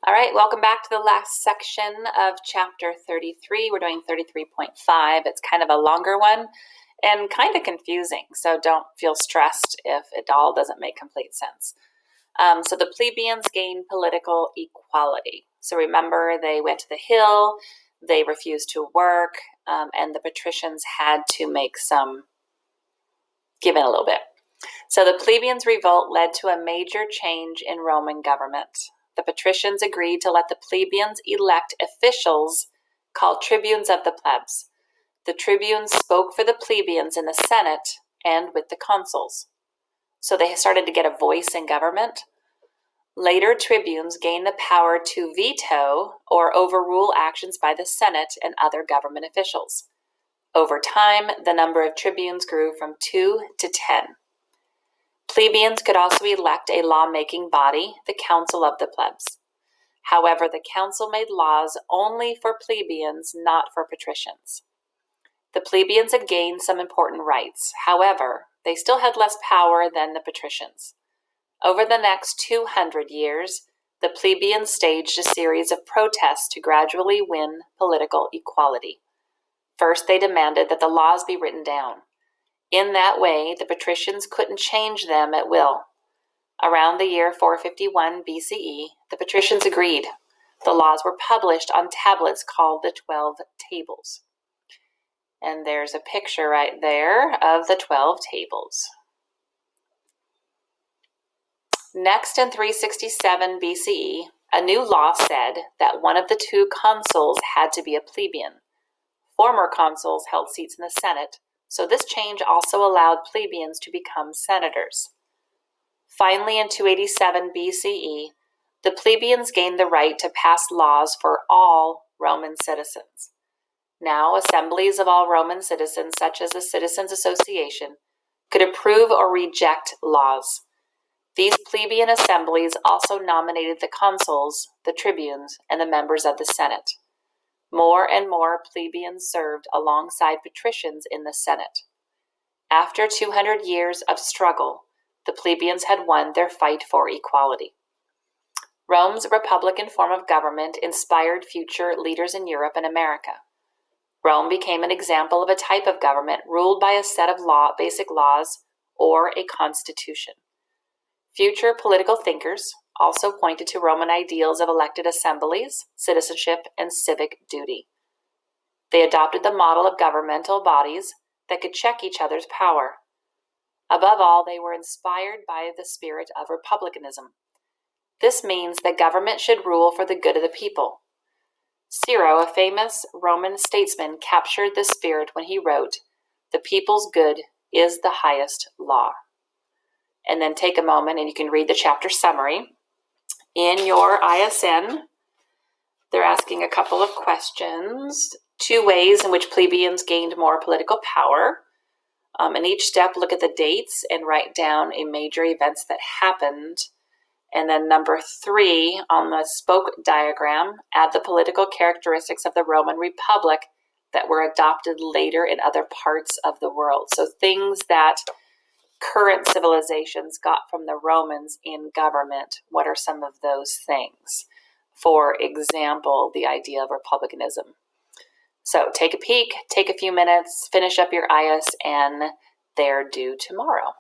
All right, welcome back to the last section of chapter 33. We're doing 33.5. It's kind of a longer one and kind of confusing, so don't feel stressed if it all doesn't make complete sense. So the plebeians gained political equality. So remember, they went to the hill, they refused to work, and the patricians had to give in a little bit. So the plebeians' revolt led to a major change in Roman government. The patricians agreed to let the plebeians elect officials called tribunes of the plebs. The tribunes spoke for the plebeians in the Senate and with the consuls. So they started to get a voice in government. Later, tribunes gained the power to veto or overrule actions by the Senate and other government officials. Over time, the number of tribunes grew from 2 to 10. Plebeians could also elect a lawmaking body, the Council of the Plebs. However, the council made laws only for plebeians, not for patricians. The plebeians had gained some important rights. However, they still had less power than the patricians. Over the next 200 years, the plebeians staged a series of protests to gradually win political equality. First, they demanded that the laws be written down. In that way, the patricians couldn't change them at will. Around the year 451 BCE, the patricians agreed. The laws were published on tablets called the 12 Tables. And there's a picture right there of the 12 Tables. Next, in 367 BCE, a new law said that one of the two consuls had to be a plebeian. Former consuls held seats in the Senate, so this change also allowed plebeians to become senators. Finally, in 287 BCE, the plebeians gained the right to pass laws for all Roman citizens. Now, assemblies of all Roman citizens, such as the Citizens' Association, could approve or reject laws. These plebeian assemblies also nominated the consuls, the tribunes, and the members of the Senate. More and more plebeians served alongside patricians in the Senate. After 200 years of struggle, the plebeians had won their fight for equality. Rome's republican form of government inspired future leaders in Europe and America. Rome became an example of a type of government ruled by a set of basic laws or a constitution. Future political thinkers also pointed to Roman ideals of elected assemblies, citizenship, and civic duty. They adopted the model of governmental bodies that could check each other's power. Above all, they were inspired by the spirit of republicanism. This means that government should rule for the good of the people. Cicero, a famous Roman statesman, captured this spirit when he wrote, "The people's good is the highest law." And then take a moment and you can read the chapter summary. In your ISN, they're asking a couple of questions. 2 ways in which plebeians gained more political power. In each step, look at the dates and write down a major events that happened. And then number 3, on the spoke diagram, add the political characteristics of the Roman Republic that were adopted later in other parts of the world. So things that current civilizations got from the Romans in government. What are some of those things? For example, the idea of republicanism. So take a peek, take a few minutes, finish up your ISN. They're due tomorrow.